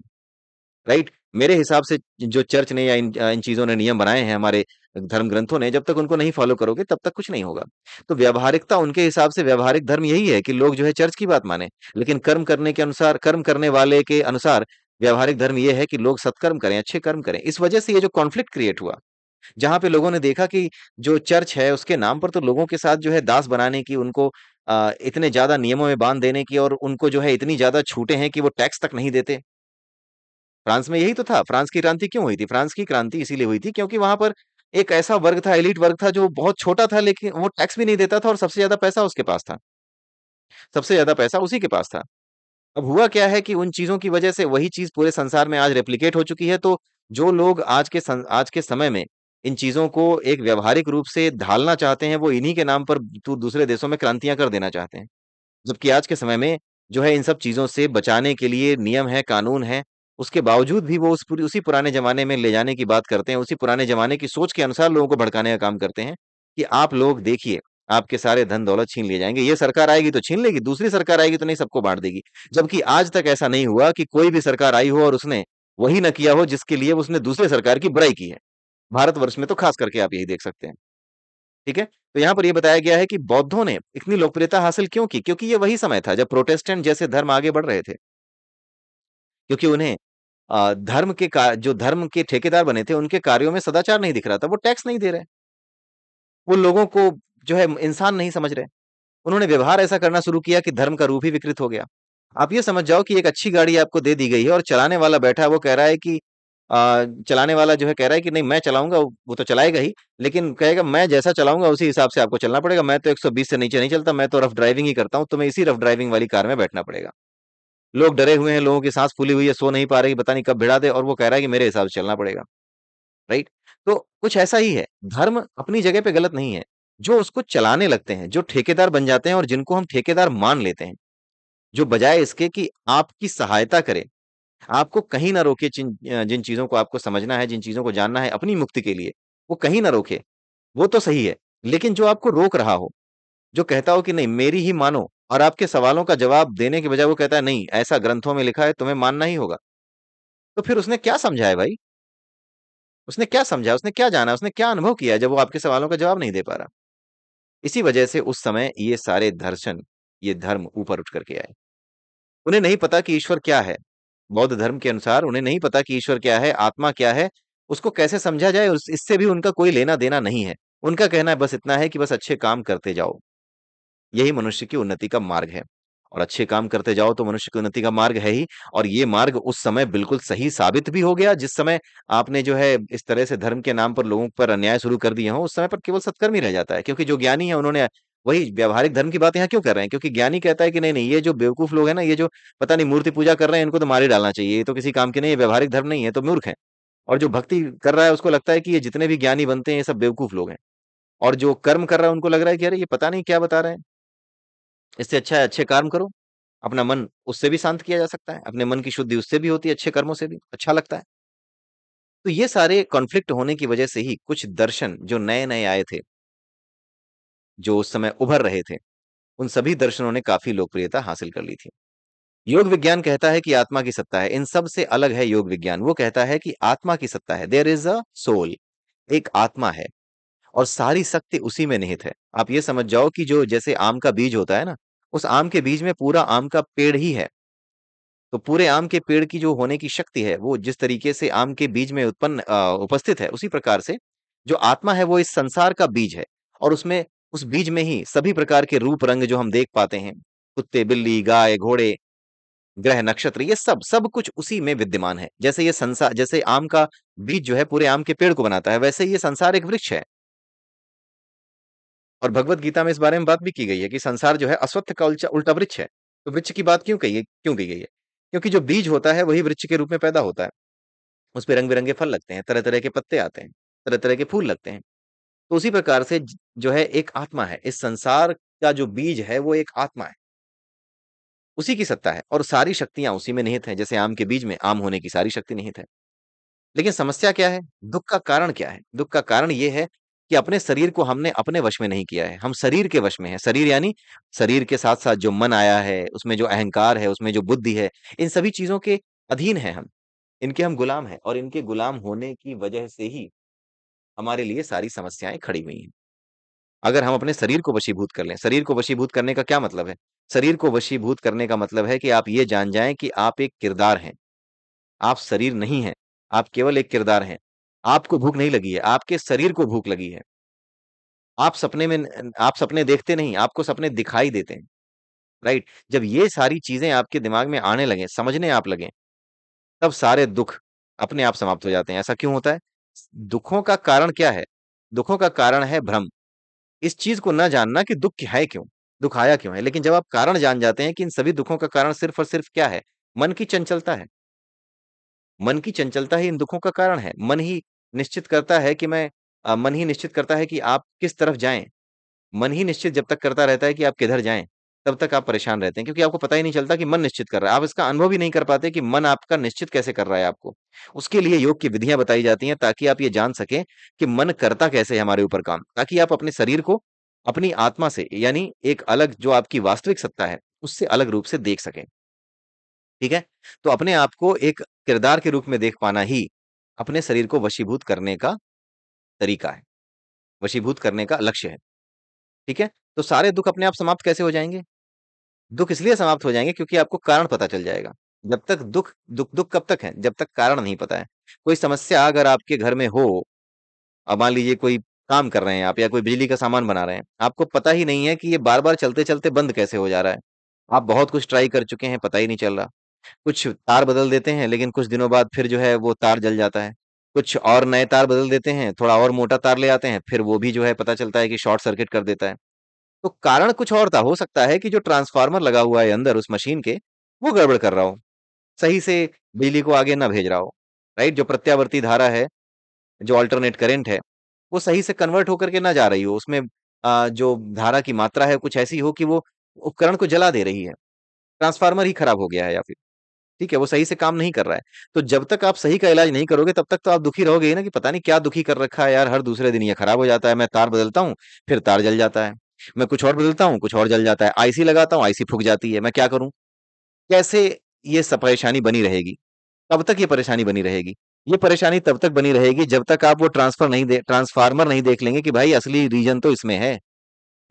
राइट, मेरे हिसाब से जो चर्च ने या इन चीजों ने नियम बनाए हैं, हमारे धर्म ग्रंथों ने, जब तक उनको नहीं फॉलो करोगे तब तक कुछ नहीं होगा। तो व्यावहारिकता उनके हिसाब से व्यवहारिक धर्म यही है कि लोग जो है चर्च की बात माने, लेकिन कर्म करने वाले के अनुसार व्यवहारिक धर्म ये है कि लोग सत्कर्म करें, अच्छे कर्म करें। इस वजह से ये जो कॉन्फ्लिक्ट क्रिएट हुआ, जहां पे लोगों ने देखा कि जो चर्च है उसके नाम पर तो लोगों के साथ जो है दास बनाने की, उनको इतने ज्यादा नियमों में बांध देने की, और उनको जो है इतनी ज्यादा छूटें हैं कि वो टैक्स तक नहीं देते। फ्रांस में यही तो था। फ्रांस की क्रांति क्यों हुई थी? फ्रांस की क्रांति इसीलिए हुई थी क्योंकि वहां पर एक ऐसा वर्ग था, एलिट वर्ग था, जो बहुत छोटा था, लेकिन वो टैक्स भी नहीं देता था और सबसे ज्यादा पैसा उसके पास था। सबसे ज्यादा पैसा उसी के पास था। अब हुआ क्या है कि उन चीजों की वजह से वही चीज पूरे संसार में आज रेप्लिकेट हो चुकी है। तो जो लोग आज के समय में इन चीजों को एक व्यवहारिक रूप से ढालना चाहते हैं, वो इन्हीं के नाम पर दूसरे देशों में क्रांतियां कर देना चाहते हैं। जबकि आज के समय में जो है इन सब चीजों से बचाने के लिए नियम है, कानून है, उसके बावजूद भी वो उसी पुराने जमाने में ले जाने की बात करते हैं, उसी पुराने जमाने की सोच के अनुसार लोगों को भड़काने का काम करते हैं कि आप लोग देखिए, आपके सारे धन दौलत छीन लिए जाएंगे, ये सरकार आएगी तो छीन लेगी, दूसरी सरकार आएगी तो नहीं, सबको बांट देगी। जबकि आज तक ऐसा नहीं हुआ कि कोई भी सरकार आई हो और उसने वही न किया हो जिसके लिए उसने दूसरे सरकार की बुराई की है। भारतवर्ष में तो खास करके आप यही देख सकते हैं। ठीक है, तो यहाँ पर यह बताया गया है कि बौद्धों ने इतनी लोकप्रियता हासिल क्यों की, क्योंकि ये वही समय था जब प्रोटेस्टेंट जैसे धर्म आगे बढ़ रहे थे। क्योंकि उन्हें जो धर्म के ठेकेदार बने थे, उनके कार्यों में सदाचार नहीं दिख रहा था, वो टैक्स नहीं दे रहे, वो लोगों को जो है इंसान नहीं समझ रहे। उन्होंने व्यवहार ऐसा करना शुरू किया कि धर्म का रूप ही विकृत हो गया। आप ये समझ जाओ कि एक अच्छी गाड़ी आपको दे दी गई है और चलाने वाला बैठा है, वो कह रहा है कि चलाने वाला जो है कह रहा है कि नहीं मैं चलाऊंगा, वो तो चलाएगा ही, लेकिन कहेगा मैं जैसा चलाऊंगा उसी हिसाब से आपको चलना पड़ेगा, मैं तो 120 से नीचे नहीं चलता, मैं तो रफ ड्राइविंग ही करता हूँ, तुम्हें इसी रफ ड्राइविंग वाली कार में बैठना पड़ेगा। लोग डरे हुए हैं, लोगों की सांस फूली हुई है, सो नहीं पा रहे कि पता नहीं कब भिड़ा दे, और वो कह रहा है कि मेरे हिसाब से चलना पड़ेगा। राइट। तो कुछ ऐसा ही है, धर्म अपनी जगह पे गलत नहीं है। जो उसको चलाने लगते हैं, जो ठेकेदार बन जाते हैं और जिनको हम ठेकेदार मान लेते हैं, जो बजाय इसके कि आपकी सहायता करे, आपको कहीं ना रोके, जिन चीजों को आपको समझना है, जिन चीजों को जानना है अपनी मुक्ति के लिए, वो कहीं ना रोके, वो तो सही है। लेकिन जो आपको रोक रहा हो, जो कहता हो कि नहीं मेरी ही मानो, और आपके सवालों का जवाब देने के बजाय वो कहता है नहीं ऐसा ग्रंथों में लिखा है तुम्हें मानना ही होगा, तो फिर उसने क्या समझा है भाई? उसने क्या समझा, उसने क्या जाना, उसने क्या अनुभव किया है जब वो आपके सवालों का जवाब नहीं दे पा रहा? इसी वजह से उस समय ये सारे दर्शन, ये धर्म ऊपर उठ करके आए। उन्हें नहीं पता कि ईश्वर क्या है। बौद्ध धर्म के अनुसार उन्हें नहीं पता कि ईश्वर क्या है, आत्मा क्या है, उसको कैसे समझा जाए, इससे भी उनका कोई लेना देना नहीं है। उनका कहना है बस इतना है कि बस अच्छे काम करते जाओ, यही मनुष्य की उन्नति का मार्ग है। और अच्छे काम करते जाओ तो मनुष्य की उन्नति का मार्ग है ही। और ये मार्ग उस समय बिल्कुल सही साबित भी हो गया, जिस समय आपने जो है इस तरह से धर्म के नाम पर लोगों पर अन्याय शुरू कर दिए हो, उस समय पर केवल सत्कर्म ही रह जाता है, क्योंकि जो ज्ञानी है उन्होंने वही व्यावहारिक धर्म की बात यहाँ क्यों कर रहे हैं, क्योंकि ज्ञानी कहता है कि नहीं नहीं, ये जो बेवकूफ लोग हैं ना, ये जो पता नहीं मूर्ति पूजा कर रहे हैं, इनको तो मार ही डालना चाहिए, ये तो किसी काम के नहीं, ये व्यवहारिक धर्म नहीं है, तो मूर्ख है। और जो भक्ति कर रहा है उसको लगता है कि ये जितने भी ज्ञानी बनते हैं ये सब बेवकूफ लोग हैं। और जो कर्म कर रहा है उनको लग रहा है कि अरे ये पता नहीं क्या बता रहे हैं, इससे अच्छा है अच्छे कर्म करो। अपना मन उससे भी शांत किया जा सकता है, अपने मन की शुद्धि उससे भी होती है, अच्छे कर्मों से भी अच्छा लगता है। तो ये सारे कॉन्फ्लिक्ट होने की वजह से ही कुछ दर्शन जो नए नए आए थे, जो उस समय उभर रहे थे, उन सभी दर्शनों ने काफी लोकप्रियता हासिल कर ली थी। योग विज्ञान कहता है कि आत्मा की सत्ता है, इन सब से अलग है योग विज्ञान, वो कहता है कि आत्मा की सत्ता है, देयर इज अ सोल, एक आत्मा है, और सारी शक्ति उसी में निहित है। आप ये समझ जाओ कि जो जैसे आम का बीज होता है ना, उस आम के बीज में पूरा आम का पेड़ ही है। तो पूरे आम के पेड़ की जो होने की शक्ति है, वो जिस तरीके से आम के बीज में उपस्थित है, उसी प्रकार से जो आत्मा है वो इस संसार का बीज है। और उसमें, उस बीज में ही सभी प्रकार के रूप रंग जो हम देख पाते हैं, कुत्ते बिल्ली गाय घोड़े ग्रह नक्षत्र, ये सब सब कुछ उसी में विद्यमान है। जैसे ये संसार, जैसे आम का बीज जो है पूरे आम के पेड़ को बनाता है, वैसे ये संसार एक वृक्ष है। और भगवत गीता में इस बारे में बात भी की गई है कि संसार जो है अश्वत्थ का उल्टा उल्टा वृक्ष है। तो वृक्ष की बात क्यों की गई है? क्योंकि जो बीज होता है वही वृक्ष के रूप में पैदा होता है। उस पे रंग-बिरंगे फल लगते हैं, तरह-तरह के पत्ते आते हैं, तरह-तरह के फूल लगते हैं। तो उसी प्रकार से जो है एक आत्मा है। इस संसार का जो बीज है वो एक आत्मा है। उसी की सत्ता है और सारी शक्तियाँ उसी में निहित हैं। जैसे आम के बीज में आम होने की सारी शक्ति निहित है। लेकिन समस्या क्या है? दुःख का कारण क्या है? दुःख का कारण ये है कि अपने शरीर को हमने अपने वश में नहीं किया है। हम शरीर के वश में हैं। शरीर यानी शरीर के साथ-साथ जो मन आया है, उसमें जो अहंकार है, उसमें जो बुद्धि है, इन सभी चीज़ों के अधीन हैं हम। इनके हम गुलाम हैं और इनके गुलाम होने की वजह से ही हमारे लिए सारी समस्याएँ खड़ी हुई हैं। अगर हम अपने शरीर को वशीभूत कर लें, शरीर को वशीभूत करने का क्या मतलब है? शरीर को वशीभूत करने का मतलब है कि आप ये जान जाएँ कि आप एक किरदार हैं। आप शरीर नहीं हैं, आप केवल एक किरदार हैं। आपको भूख नहीं लगी है, आपके शरीर को भूख लगी है। आप सपने देखते नहीं, आपको सपने दिखाई देते हैं, राइट? जब ये सारी चीज़ें आपके दिमाग में आने लगें, समझने आप लगें, तब सारे दुःख अपने आप समाप्त हो जाते हैं। ऐसा क्यों होता है? दुःखों का कारण क्या है? दुःखों का कारण है भ्रम। इस चीज़ को ना जानना कि दुःख है क्यों? दुःख आया क्यों है? लेकिन जब आप कारण जान जाते हैं कि इन सभी दुःखों का कारण सिर्फ़ और सिर्फ़ क्या है? मन की चंचलता है। मन की चंचलता ही इन दुखों का कारण है। मन ही निश्चित करता है कि आप किस तरफ जाएँ। मन ही निश्चित जब तक करता रहता है कि आप किधर जाएँ, तब तक आप परेशान रहते हैं क्योंकि आपको पता ही नहीं चलता कि मन निश्चित कर रहा है। आप इसका अनुभव ही नहीं कर पाते कि मन आपका निश्चित कैसे कर रहा है आपको। उसके लिए योग की विधियाँ बताई जाती हैं ताकि आप ये जान सकें कि मन करता कैसे है हमारे ऊपर काम। ताकि आप अपने शरीर को अपनी आत्मा से यानी एक अलग जो आपकी वास्तविक सत्ता है, उससे अलग रूप से देख सकें। ठीक है? तो अपने आप को एक किरदार के रूप में देख पाना ही अपने शरीर को वशीभूत करने का तरीका है, वशीभूत करने का लक्ष्य है। ठीक है? तो सारे दुःख अपने आप समाप्त कैसे हो जाएँगे? दुःख इसलिए समाप्त हो जाएँगे क्योंकि आपको कारण पता चल जाएगा। जब तक दुःख कब तक है? जब तक कारण नहीं पता है। कोई समस्या अगर आपके घर में हो, अब मान लीजिए कोई काम कर रहे हैं आप या कोई बिजली का सामान बना रहे हैं, आपको पता ही नहीं है कि ये बार-बार चलते-चलते बंद कैसे हो जा रहा है। आप बहुत कुछ ट्राई कर चुके हैं, पता ही नहीं चल रहा। कुछ तार बदल देते हैं, लेकिन कुछ दिनों बाद फिर जो है वो तार जल जाता है। कुछ और नए तार बदल देते हैं, थोड़ा और मोटा तार ले आते हैं, फिर वो भी जो है पता चलता है कि शॉर्ट सर्किट कर देता है। तो कारण कुछ और था, हो सकता है कि जो ट्रांसफार्मर लगा हुआ है अंदर उस मशीन के, वो गड़बड़ कर रहा हो, सही से बिजली को आगे ना भेज रहा हो। राइट, जो प्रत्यावर्ती धारा है, जो अल्टरनेट करंट है, वो सही से कन्वर्ट होकर के ना जा रही हो, उसमें जो धारा की मात्रा है कुछ ऐसी हो कि वो उपकरण को जला दे रही है। ट्रांसफार्मर ही खराब हो गया है, या फिर ठीक है वो सही से काम नहीं कर रहा है। तो जब तक आप सही का इलाज नहीं करोगे तब तक तो आप दुखी रहोगे ही ना, कि पता नहीं क्या दुखी कर रखा है यार, हर दूसरे दिन ये खराब हो जाता है, मैं तार बदलता हूँ फिर तार जल जाता है, मैं कुछ और बदलता हूँ कुछ और जल जाता है, आईसी लगाता हूँ आईसी फूक जाती है, मैं क्या करूं? कैसे ये सब परेशानी बनी रहेगी? कब तक ये परेशानी बनी रहेगी? ये परेशानी तब तक बनी रहेगी जब तक आप वो ट्रांसफार्मर नहीं देख लेंगे कि भाई असली रीजन तो इसमें है।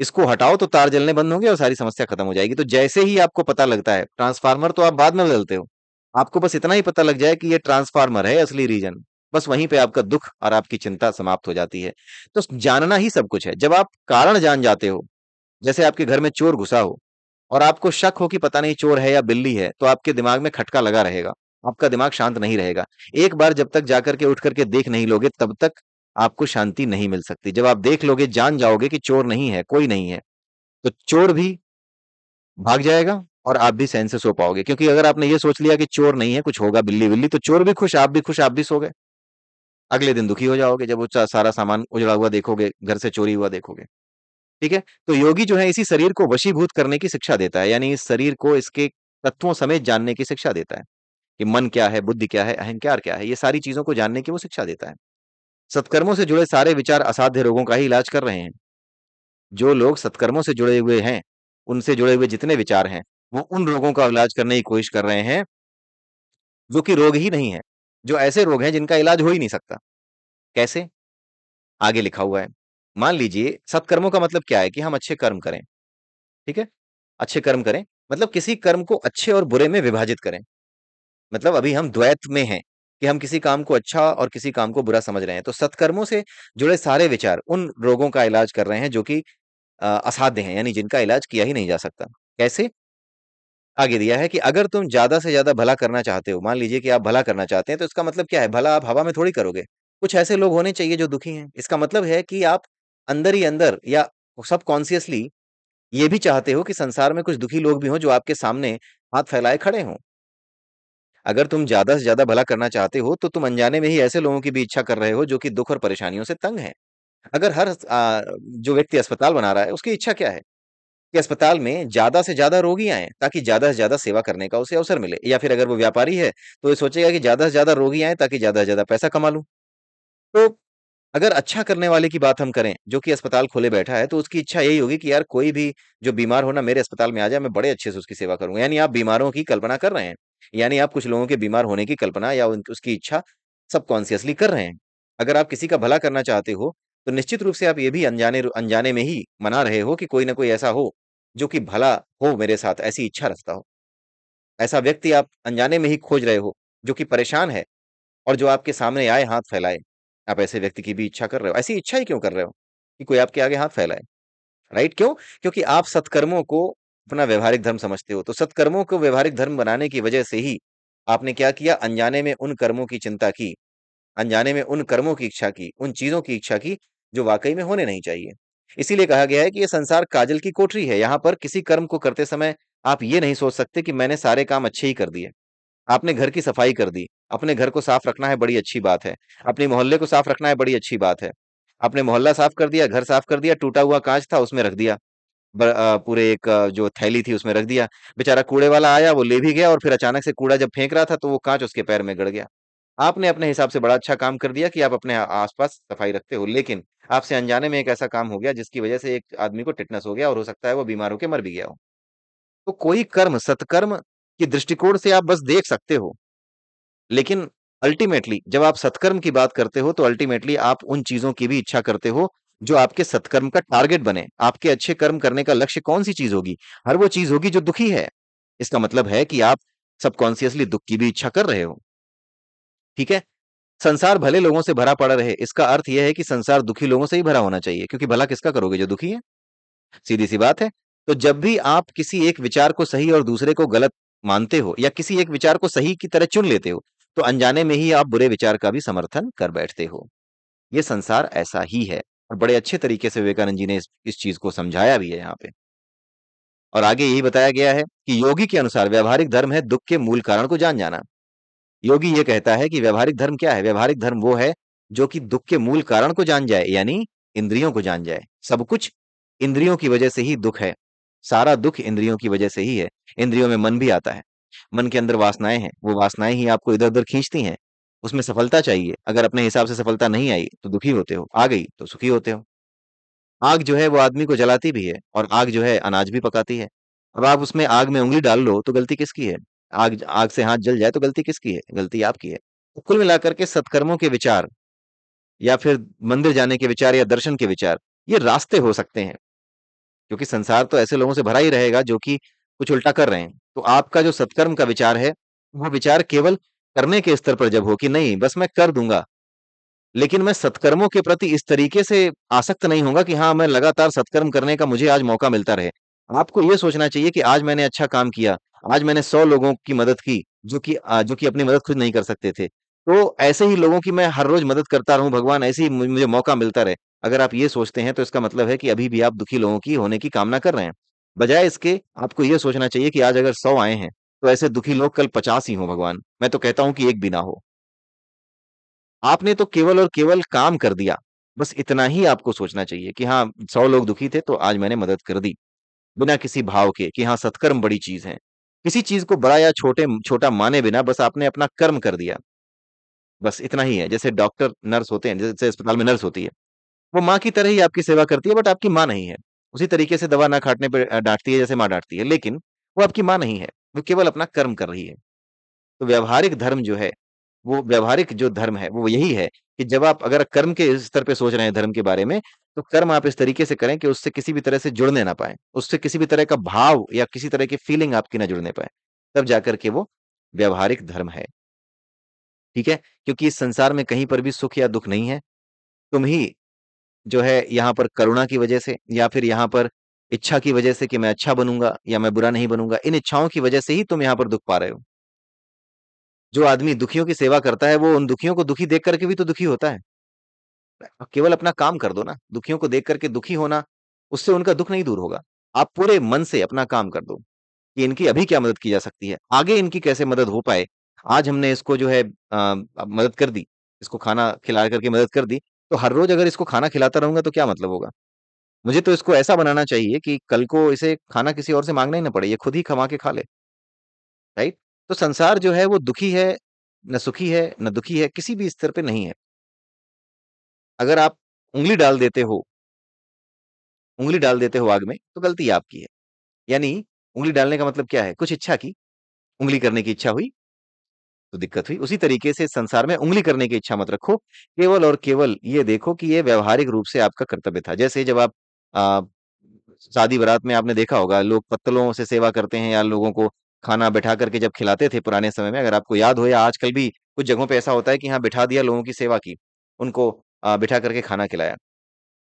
इसको हटाओ तो तार जलने बंद होंगे और सारी समस्या खत्म हो जाएगी। तो जैसे ही आपको पता लगता है, ट्रांसफार्मर तो आप बाद में बदलते हो, आपको बस इतना ही पता लग जाए कि ये ट्रांसफार्मर है असली रीजन, बस वहीं पे आपका दुख और आपकी चिंता समाप्त हो जाती है। तो जानना ही सब कुछ है। जब आप कारण जान जाते हो, जैसे आपके घर में चोर घुसा हो और आपको शक हो कि पता नहीं चोर है या बिल्ली है, तो आपके दिमाग में खटका लगा रहेगा, आपका दिमाग शांत नहीं रहेगा। एक बार जब तक जाकर के उठ करके देख नहीं लोगे तब तक आपको शांति नहीं मिल सकती। जब आप देख लोगे, जान जाओगे कि चोर नहीं है, कोई नहीं है, तो चोर भी भाग जाएगा और आप भी चैन से सो पाओगे। क्योंकि अगर आपने ये सोच लिया कि चोर नहीं है, कुछ होगा बिल्ली बिल्ली, तो चोर भी खुश, आप भी खुश, आप भी सो गए। अगले दिन दुखी हो जाओगे जब वो सारा सामान उजड़ा हुआ देखोगे, घर से चोरी हुआ देखोगे। ठीक है, तो योगी जो है इसी शरीर को वशीभूत करने की शिक्षा देता है, यानी इस शरीर को इसके तत्वों समेत जानने की शिक्षा देता है, कि मन क्या है, बुद्धि क्या है, अहंकार क्या है, ये सारी चीजों को जानने की वो शिक्षा देता है। सत्कर्मों से जुड़े सारे विचार असाध्य रोगों का ही इलाज कर रहे हैं। जो लोग सत्कर्मों से जुड़े हुए हैं, उनसे जुड़े हुए जितने विचार हैं, वो उन रोगों का इलाज करने की कोशिश कर रहे हैं जो कि रोग ही नहीं है, जो ऐसे रोग हैं जिनका इलाज हो ही नहीं सकता। कैसे? आगे लिखा हुआ है। मान लीजिए, सत्कर्मों का मतलब क्या है? कि हम अच्छे कर्म करें। ठीक है, अच्छे कर्म करें, मतलब किसी कर्म को अच्छे और बुरे में विभाजित करें। मतलब अभी हम द्वैत में हैं, कि हम किसी काम को अच्छा और किसी काम को बुरा समझ रहे हैं। तो सत्कर्मों से जुड़े सारे विचार उन रोगों का इलाज कर रहे हैं जो कि असाध्य हैं, यानी जिनका इलाज किया ही नहीं जा सकता। कैसे? आगे दिया है कि अगर तुम ज्यादा से ज्यादा भला करना चाहते हो, मान लीजिए कि आप भला करना चाहते हैं, तो इसका मतलब क्या है? भला आप हवा में थोड़ी करोगे। कुछ ऐसे लोग होने चाहिए जो दुखी हैं। इसका मतलब है कि आप अंदर ही अंदर या सब कॉन्शियसली ये भी चाहते हो कि संसार में कुछ दुखी लोग भी हों जो आपके सामने हाथ फैलाए खड़े हों। अगर तुम ज्यादा से ज्यादा भला करना चाहते हो तो तुम अनजाने में ही ऐसे लोगों की भी इच्छा कर रहे हो जो कि दुख और परेशानियों से तंग हैं। अगर जो व्यक्ति अस्पताल बना रहा है, उसकी इच्छा क्या है? कि अस्पताल में ज्यादा से ज्यादा रोगी आए, ताकि ज्यादा से ज्यादा सेवा करने का उसे अवसर मिले। या फिर अगर वो व्यापारी है, तो ये सोचेगा कि ज्यादा से ज्यादा रोगी आए ताकि ज्यादा से ज्यादा पैसा कमा लूं। तो अगर अच्छा करने वाले की बात हम करें, जो कि अस्पताल खोले बैठा है, तो उसकी इच्छा यही होगी कि यार कोई भी जो बीमार हो ना, मेरे अस्पताल में आ जाए, मैं बड़े अच्छे से उसकी सेवा करूंगा। यानी आप बीमारों की कल्पना कर रहे हैं, यानी आप कुछ लोगों के बीमार होने की कल्पना या उसकी इच्छा सबकॉन्शियसली कर रहे हैं। अगर आप किसी का भला करना चाहते हो, तो निश्चित रूप से आप ये भी अनजाने अनजाने में ही मना रहे हो कि कोई ना कोई ऐसा हो जो कि भला हो मेरे साथ, ऐसी इच्छा रखता हो। ऐसा व्यक्ति आप अनजाने में ही खोज रहे हो, जो कि परेशान है और जो आपके सामने आए हाथ फैलाए। आप ऐसे व्यक्ति की भी इच्छा कर रहे हो। ऐसी इच्छा ही क्यों कर रहे हो कि कोई आपके आगे हाथ फैलाए? राइट, क्यों? क्योंकि आप सत्कर्मों को अपना व्यवहारिक धर्म समझते हो। तो सत्कर्मों को व्यवहारिक धर्म बनाने की वजह से ही आपने क्या किया? अनजाने में उन कर्मों की चिंता की, अनजाने में उन कर्मों की इच्छा की, उन चीजों की इच्छा की जो वाकई में होने नहीं चाहिए। इसीलिए कहा गया है कि ये संसार काजल की कोठरी है। यहाँ पर किसी कर्म को करते समय आप ये नहीं सोच सकते कि मैंने सारे काम अच्छे ही कर दिए। आपने घर की सफाई कर दी, अपने घर को साफ रखना है, बड़ी अच्छी बात है। अपने मोहल्ले को साफ रखना है, बड़ी अच्छी बात है। आपने मोहल्ला साफ कर दिया, घर साफ कर दिया, टूटा हुआ कांच था उसमें रख दिया, पूरे एक जो थैली थी उसमें रख दिया। बेचारा कूड़े वाला आया, वो ले भी गया, और फिर अचानक से कूड़ा जब फेंक रहा था तो वो कांच उसके पैर में गड़ गया। आपने अपने हिसाब से बड़ा अच्छा काम कर दिया कि आप अपने आसपास सफाई रखते हो, लेकिन आपसे अनजाने में एक ऐसा काम हो गया जिसकी वजह से एक आदमी को टिटनेस हो गया, और हो सकता है वो बीमार होकर मर भी गया हो। तो कोई कर्म सत्कर्म की दृष्टिकोण से आप बस देख सकते हो, लेकिन अल्टीमेटली जब आप सत्कर्म की बात करते हो, तो अल्टीमेटली आप उन चीजों की भी इच्छा करते हो जो आपके सत्कर्म का टारगेट बने। आपके अच्छे कर्म करने का लक्ष्य कौन सी चीज होगी? हर वो चीज होगी जो दुखी है। इसका मतलब है कि आप सबकॉन्शियसली दुख की भी इच्छा कर रहे हो। ठीक है, संसार भले लोगों से भरा पड़ा रहे, इसका अर्थ यह है कि संसार दुखी लोगों से ही भरा होना चाहिए, क्योंकि भला किसका करोगे? जो दुखी है। सीधी सी बात है। तो जब भी आप किसी एक विचार को सही और दूसरे को गलत मानते हो या किसी एक विचार को सही की तरह चुन लेते हो, तो अनजाने में ही आप बुरे विचार का भी समर्थन कर बैठते हो। ये संसार ऐसा ही है। और बड़े अच्छे तरीके से विवेकानंद जी ने इस चीज को समझाया भी है यहाँ पे। और आगे यही बताया गया है कि योगी के अनुसार व्यवहारिक धर्म है दुख के मूल कारण को जान जाना। योगी ये कहता है कि व्यवहारिक धर्म क्या है? व्यवहारिक धर्म वो है जो कि दुख के मूल कारण को जान जाए, यानी इंद्रियों को जान जाए। सब कुछ इंद्रियों की वजह से ही दुख है। सारा दुख इंद्रियों की वजह से ही है। इंद्रियों में मन भी आता है। मन के अंदर वासनाएं हैं, वो वासनाएं ही आपको इधर उधर खींचती हैं। उसमें सफलता चाहिए, अगर अपने हिसाब से सफलता नहीं आई तो दुखी होते हो, आ गई तो सुखी होते हो। आग जो है वो आदमी को जलाती भी है, और आग जो है अनाज भी पकाती है। अब आप उसमें आग में उंगली डाल लो तो गलती किसकी है? आग आग से हाथ जल जाए तो गलती किसकी है? गलती आपकी है। तो कुल मिलाकर के सत्कर्मों के विचार, या फिर मंदिर जाने के विचार, या दर्शन के विचार, ये रास्ते हो सकते हैं। क्योंकि संसार तो ऐसे लोगों से भरा ही रहेगा जो कि कुछ उल्टा कर रहे हैं। तो आपका जो सत्कर्म का विचार है, वो विचार केवल करने के स्तर पर जब हो कि नहीं बस मैं कर दूंगा, लेकिन मैं सत्कर्मों के प्रति इस तरीके से आसक्त नहीं होऊंगा कि हाँ मैं लगातार सत्कर्म करने का मुझे आज मौका मिलता रहे। आपको ये सोचना चाहिए कि आज मैंने अच्छा काम किया, आज मैंने 100 लोगों की मदद की जो कि अपनी मदद खुद नहीं कर सकते थे। तो ऐसे ही लोगों की मैं हर रोज मदद करता रहूं, भगवान ऐसे ही मुझे मौका मिलता रहे। अगर आप ये सोचते हैं तो इसका मतलब है कि अभी भी आप दुखी लोगों की होने की कामना कर रहे हैं। बजाय इसके आपको ये सोचना चाहिए कि आज अगर 100 आए हैं तो ऐसे दुखी लोग कल 50 ही हो, भगवान मैं तो कहता हूं कि एक भी ना हो। आपने तो केवल और केवल काम कर दिया। बस इतना ही आपको सोचना चाहिए कि हाँ 100 लोग दुखी थे तो आज मैंने मदद कर दी, बिना किसी भाव के कि हाँ सत्कर्म बड़ी चीज है। किसी चीज को बड़ा या छोटा माने बिना बस आपने अपना कर्म कर दिया। बस इतना ही है। जैसे डॉक्टर नर्स होते हैं, जैसे अस्पताल में नर्स होती है, वो माँ की तरह ही आपकी सेवा करती है, बट आपकी माँ नहीं है। उसी तरीके से दवा ना खाटने पे डांटती है जैसे माँ डांटती है, लेकिन वो आपकी माँ नहीं है। वो केवल अपना कर्म कर रही है। तो व्यावहारिक धर्म जो है, वो व्यावहारिक जो धर्म है वो यही है कि जब आप अगर कर्म के स्तर पे सोच रहे हैं धर्म के बारे में, तो कर्म आप इस तरीके से करें कि उससे किसी भी तरह से जुड़ने ना पाए, उससे किसी भी तरह का भाव या किसी तरह की फीलिंग आपकी ना जुड़ने पाए। तब जाकर के वो व्यावहारिक धर्म है। ठीक है? क्योंकि इस संसार में कहीं पर भी सुख या दुख नहीं है। तुम ही जो है यहाँ पर करुणा की वजह से, या फिर यहाँ पर इच्छा की वजह से कि मैं अच्छा बनूंगा या मैं बुरा नहीं बनूंगा, इन इच्छाओं की वजह से ही तुम यहाँ पर दुख पा रहे हो। जो आदमी दुखियों की सेवा करता है वो उन दुखियों को दुखी देख करके भी तो दुखी होता है। केवल अपना काम कर दो ना, दुखियों को देख करके दुखी होना, उससे उनका दुख नहीं दूर होगा। आप पूरे मन से अपना काम कर दो कि इनकी अभी क्या मदद की जा सकती है, आगे इनकी कैसे मदद हो पाए। आज हमने इसको जो है मदद कर दी, इसको खाना खिला करके मदद कर दी, तो हर रोज अगर इसको खाना खिलाता रहूंगा तो क्या मतलब होगा? मुझे तो इसको ऐसा बनाना चाहिए कि कल को इसे खाना किसी और से मांगना ही ना पड़े, ये खुद ही कमा के खा ले। राइट? तो संसार जो है वो दुखी है, न सुखी है, न दुखी है, किसी भी स्तर पे नहीं है। अगर आप उंगली डाल देते हो उंगली डाल देते हो आग में तो गलती आपकी है। यानी उंगली डालने का मतलब क्या है? कुछ इच्छा की, उंगली करने की इच्छा हुई तो दिक्कत हुई। उसी तरीके से संसार में उंगली करने की इच्छा मत रखो। केवल और केवल ये देखो कि ये व्यावहारिक रूप से आपका कर्तव्य था। जैसे जब आप आ, शादी बारात में आपने देखा होगा, लोग पत्तलों से सेवा करते हैं या लोगों को खाना बैठा करके जब खिलाते थे पुराने समय में, अगर आपको याद हो, या आजकल भी कुछ जगहों पे ऐसा होता है कि हाँ बिठा दिया, लोगों की सेवा की, उनको बिठा करके खाना खिलाया।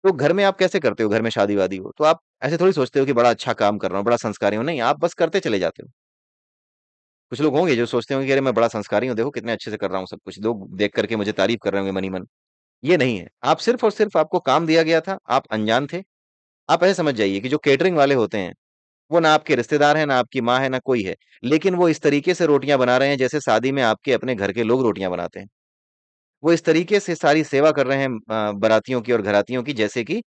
तो घर में आप कैसे करते हो? घर में शादी वादी हो तो आप ऐसे थोड़ी सोचते हो कि बड़ा अच्छा काम कर रहा हूँ, बड़ा संस्कारी हूँ। नहीं, आप बस करते चले जाते हो। कुछ लोग होंगे जो सोचते होंगे कि अरे मैं बड़ा संस्कारी हूँ, देखो कितने अच्छे से कर रहा हूँ सब कुछ, लोग देख करके मुझे तारीफ कर रहे होंगे मनी मन। ये नहीं है। आप सिर्फ और सिर्फ आपको काम दिया गया था, आप अनजान थे। आप ऐसे समझ जाइए कि जो केटरिंग वाले होते हैं, वो ना आपके रिश्तेदार हैं, ना आपकी माँ है, ना कोई है। लेकिन वो इस तरीके से रोटियां बना रहे हैं जैसे शादी में आपके अपने घर के लोग रोटियां बनाते हैं। वो इस तरीके से सारी सेवा कर रहे हैं बारातियों की और घरातियों की, जैसे कि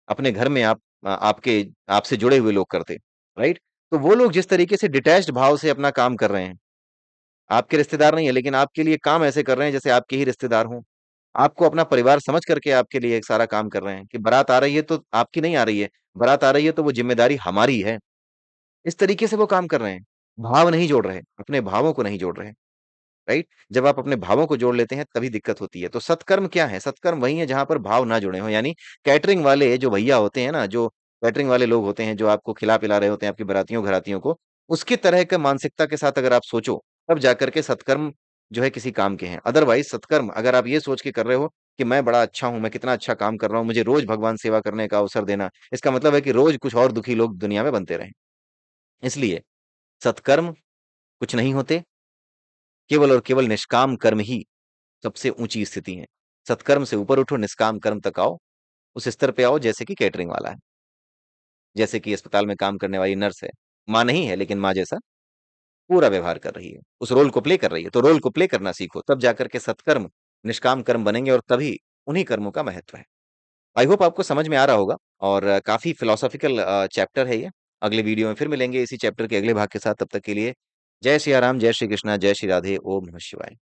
अपने घर में आप आपके आपसे जुड़े हुए लोग करते। राइट? तो वो लोग जिस तरीके से डिटैच्ड भाव से अपना काम कर रहे हैं, आपके रिश्तेदार नहीं है लेकिन आपके लिए काम ऐसे कर रहे हैं जैसे आपके ही रिश्तेदार हों। आपको अपना परिवार समझ करके आपके लिए एक सारा काम कर रहे हैं कि बारात आ रही है तो आपकी नहीं आ रही है, बारात आ रही है तो वो ज़िम्मेदारी हमारी है। इस तरीके से वो काम कर रहे हैं। भाव नहीं जोड़ रहे, अपने भावों को नहीं जोड़ रहे, राइट? जब आप अपने भावों को जोड़ लेते हैं तभी दिक्कत होती है। तो सत्कर्म क्या है? सत्कर्म वही है जहाँ पर भाव ना जुड़े हों। यानी कैटरिंग वाले जो भैया होते हैं ना, जो कैटरिंग वाले लोग होते हैं, जो आपको खिला-पिला रहे होते हैं, आपकी बारातियों-घरातियों को, उसकी तरह के मानसिकता के साथ अगर आप सोचो, तब जाकर के सत्कर्म जो है किसी काम के हैं। अदरवाइज़ सत्कर्म अगर आप ये सोच के कर रहे हो कि मैं बड़ा अच्छा हूँ, मैं कितना अच्छा काम कर रहा हूँ, मुझे रोज़ भगवान सेवा करने का अवसर देना, इसका मतलब है कि रोज़ कुछ और दुखी लोग दुनिया में बनते रहें। इसलिए सत्कर्म कुछ नहीं होते, केवल और केवल निष्काम कर्म ही सबसे ऊँची स्थिति है। सत्कर्म से ऊपर उठो, निष्काम कर्म तक आओ, उस स्तर पे आओ जैसे कि कैटरिंग वाला है, जैसे कि अस्पताल में काम करने वाली नर्स है। माँ नहीं है लेकिन माँ जैसा पूरा व्यवहार कर रही है, उस रोल को प्ले कर रही है, तो रोल को प्ले करना सीखो, तब जाकर के सत्कर्म, निष्काम कर्म बनेंगे और तभी उन्हीं कर्मों का महत्व है। आई होप आपको समझ में आ रहा होगा और काफ़ी फिलॉसॉफिकल चैप्टर है ये। अगले वीडियो में फिर मिलेंगे इसी चैप्टर के अगले भाग के साथ, तब तक के लिए जय सिया राम, जय श्री कृष्णा, जय श्री राधे, ओम नमः शिवाय।